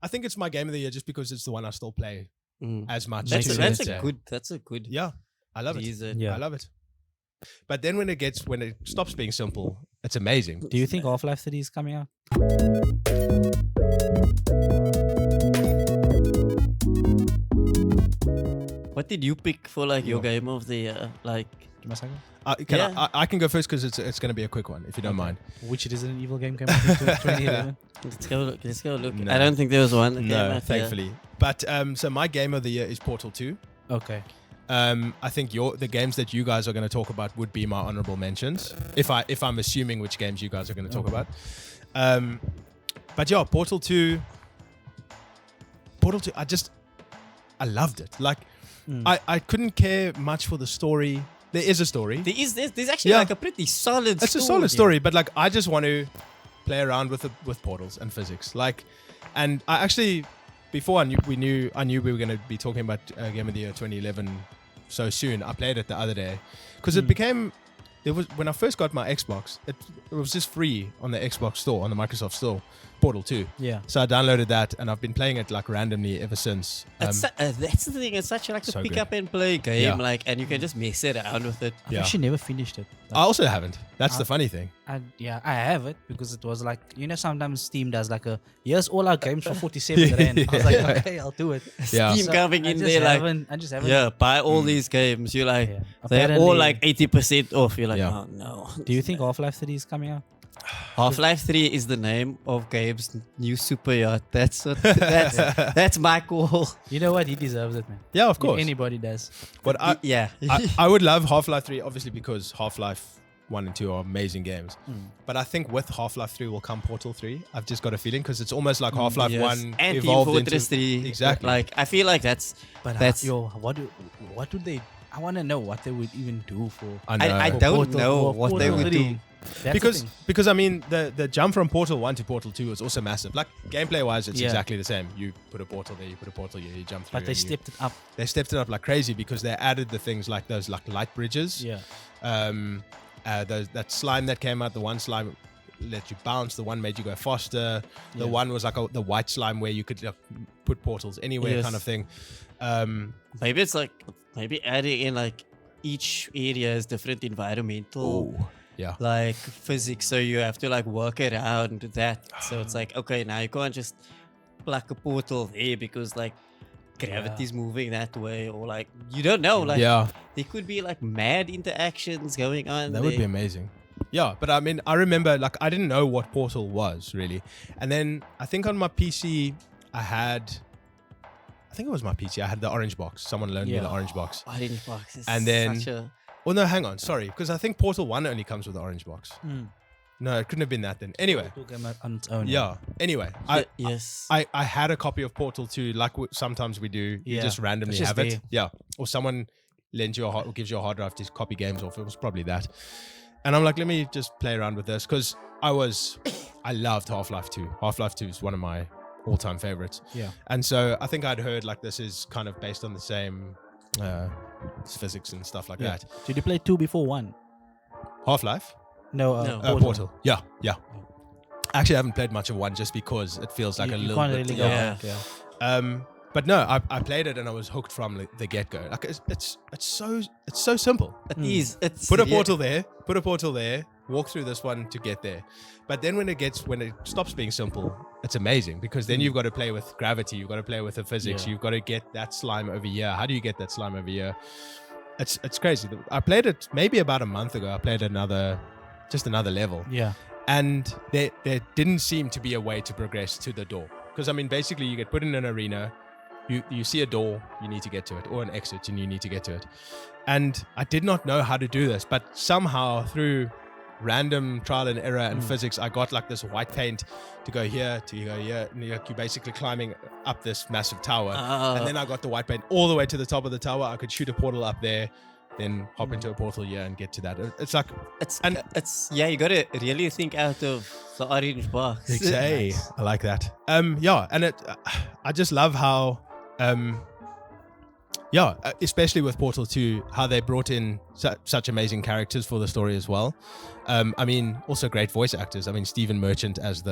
I think it's my game of the year just because it's the one I still play as much. That's a good. Yeah, I love it. Yeah. I love it. But then when it stops being simple, it's amazing. Do you think Half-Life 3 is coming out? What did you pick for like your game of the year? Like, Give me a second. I can go first because it's going to be a quick one if you don't mind. Which Resident Evil game came out in 2011? let's go look. No. I don't think there was one. That came No, out thankfully. But so my game of the year is Portal 2. Okay. I think the games that you guys are going to talk about would be my honorable mentions. If I'm assuming which games you guys are going to talk about. But yeah, Portal 2. I loved it. Like I couldn't care much for the story. There is a story. There's actually like a pretty solid. It's a solid story, but like I just want to play around with portals and physics. Like, and I actually before I knew we were going to be talking about Game of the Year 2011 so soon. I played it the other day because it became. There was when I first got my Xbox, it was just free on the Xbox store, on the Microsoft store, Portal 2. Yeah. So I downloaded that and I've been playing it like randomly ever since. That's the thing. It's such like a pick up and play game, like, and you can just mess it around with it. I've actually never finished it. I also haven't. That's the funny thing. I have it because it was like, sometimes Steam does like here's all our games for 47 rand. I was like, okay, I'll do it. Yeah. Steam coming in there like, I just haven't. Yeah, buy all these games. You're like, they're Apparently- all like 80% off. You're like, oh no. Do you think Half-Life 3 is coming out? Half-Life 3 is the name of Gabe's new super yacht. That's my call. You know what? He deserves it, man. Yeah, of course. If anybody does. But I would love Half-Life 3, obviously, because Half-Life 1 and 2 are amazing games. But I think with Half-Life 3 will come Portal 3. I've just got a feeling because it's almost like Half-Life 1 and evolved Team Fortress into 3. Exactly. Like, I feel like that's. What would they? I want to know what they would even do for. I don't know what they would do. Because I mean the jump from Portal 1 to Portal 2 was also massive. Like gameplay wise, it's exactly the same. You put a portal there, you put a portal here, you jump through. But they stepped it up. They stepped it up like crazy because they added the things like those like light bridges. Yeah. That slime that came out, the one slime let you bounce, the one made you go faster. The one was like the white slime where you could put portals anywhere kind of thing. Maybe it's like adding in like each area is different environmental like physics, so you have to like work around that. So it's like, okay, now you can't just plug a portal there because like gravity's moving that way, or like you don't know, like there could be like mad interactions going on. That would be amazing. Yeah, but I mean, I remember like I didn't know what Portal was really, and then I think on my PC I had the orange box. Someone loaned me the orange box. Orange box is and then such a... Oh no, hang on, sorry, because I think Portal 1 only comes with the orange box. No, it couldn't have been that then. Anyway. On its own. Yeah. Anyway, I had a copy of Portal 2, like sometimes we do. You just randomly have it. Yeah. Or someone lends you or gives you a hard drive to copy games off. It was probably that. And I'm like, let me just play around with this because I loved Half-Life 2. Half-Life 2 is one of my all-time favorites. Yeah. And so I think I'd heard like this is kind of based on the same physics and stuff like that. Did you play 2 before 1? Half-Life? No. Portal. Yeah. I actually haven't played much of 1 just because it feels like a little bit. Really go back, but no, I played it and I was hooked from the get-go. Like it's so simple. It is. It's put a portal there, walk through this one to get there. But then when it stops being simple, it's amazing because then you've got to play with gravity, you've got to play with the physics, you've got to get that slime over here. How do you get that slime over here? It's crazy. I played it maybe about a month ago. I played another level. Yeah. And there didn't seem to be a way to progress to the door. Because I mean, basically you get put in an arena, you see a door, you need to get to it, or an exit and you need to get to it. And I did not know how to do this, but somehow through random trial and error and physics, I got like this white paint to go here, and you're basically climbing up this massive tower. And then I got the white paint all the way to the top of the tower. I could shoot a portal up there, then hop into a portal here and get to that. It's like you got to really think out of the orange box. Exactly. I like that. And I just love how especially with Portal 2, how they brought in such amazing characters for the story as well. I mean, also great voice actors. I mean, Stephen Merchant as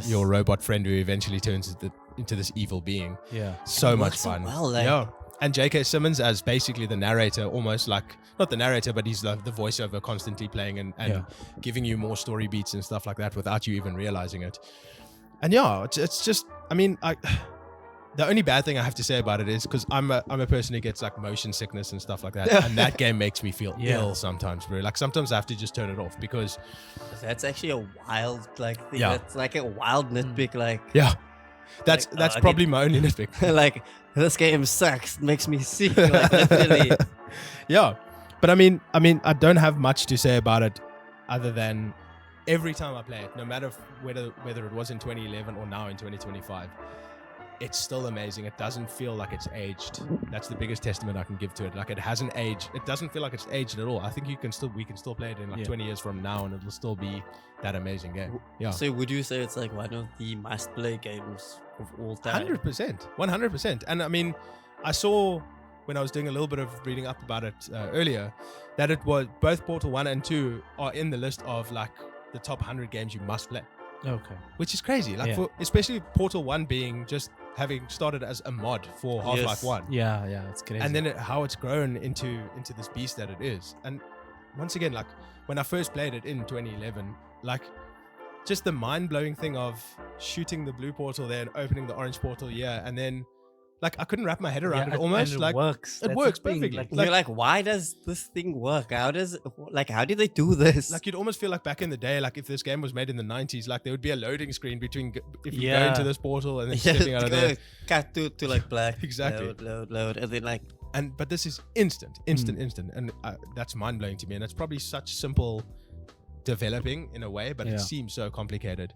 your robot friend who eventually turns into this evil being. Yeah. So It much works so fun. well, like- yeah. And J.K. Simmons as basically the narrator, almost like, not the narrator, but he's the voiceover constantly playing and Yeah. giving you more story beats and stuff like that without you even realizing it. And yeah, it's just, I mean, the only bad thing I have to say about it is because I'm a person who gets like motion sickness and stuff like that. And that game makes me feel ill sometimes, bro. Like sometimes I have to just turn it off because... That's actually a wild like thing. Yeah. That's like a wild nitpick. Like Yeah. That's I probably my only nitpick. like this game sucks. It makes me sick. Like literally. Yeah. But I mean, I don't have much to say about it other than every time I play it, no matter whether it was in 2011 or now in 2025, it's still amazing. It doesn't feel like it's aged. That's the biggest testament I can give to it. Like it hasn't aged. It doesn't feel like it's aged at all. I think we can still play it in like 20 years from now and it'll still be that amazing game. Yeah. So would you say it's like one of the must-play games of all time? 100%. And I mean, I saw when I was doing a little bit of reading up about it earlier, that it was both Portal 1 and 2 are in the list of like the top 100 games you must play. Okay. Which is crazy. Like especially Portal 1 being just having started as a mod for Half-Life 1. Yeah, it's crazy. And then how it's grown into this beast that it is. And once again, like when I first played it in 2011, like just the mind-blowing thing of shooting the blue portal there and opening the orange portal here, and then like I couldn't wrap my head around it almost. And Like works. it That's works the thing, perfectly. You're like, why does this thing work? How did they do this? Like you'd almost feel like back in the day, like if this game was made in the 90s, like there would be a loading screen between if you go into this portal and then stepping out of there. Cut to like black. Exactly. Load, and then like. But this is instant, and that's mind blowing to me. And it's probably such simple developing in a way, but it seems so complicated.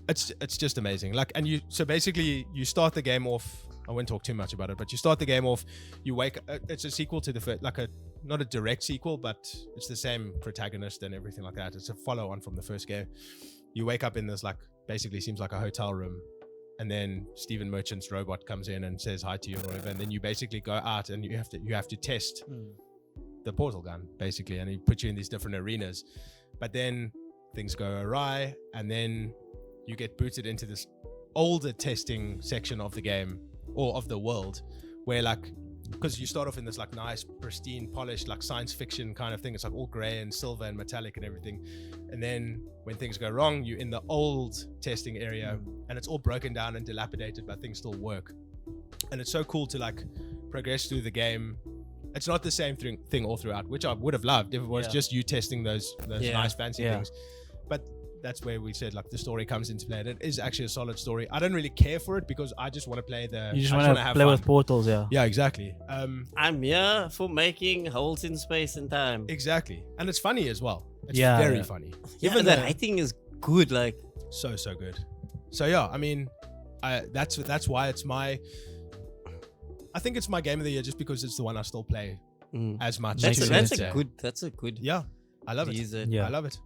It's just amazing. Like, and so basically you start the game off. I won't talk too much about it, but you start the game off. You wake. It's a sequel to the first, like not a direct sequel, but it's the same protagonist and everything like that. It's a follow on from the first game. You wake up in this like basically seems like a hotel room, and then Stephen Merchant's robot comes in and says hi to you or whatever, and then you basically go out and you have to test the portal gun basically, and he put you in these different arenas, but then things go awry, and then you get booted into this older testing section of the game or of the world where like, because you start off in this like nice pristine polished like science fiction kind of thing, it's like all gray and silver and metallic and everything, and then when things go wrong you're in the old testing area and it's all broken down and dilapidated but things still work. And it's so cool to like progress through the game. It's not the same thing all throughout, which I would have loved if it was just you testing those nice fancy things. But that's where we said like the story comes into play, and it is actually a solid story. I don't really care for it because I just want to play you just want to play with portals. Yeah, exactly. I'm here for making holes in space and time. Exactly. And it's funny as well. It's very funny. Even the writing is good, like so good. So yeah, I mean, that's why it's I think it's my game of the year just because it's the one I still play as much. That's a good. Yeah, I love it. Yeah. I love it.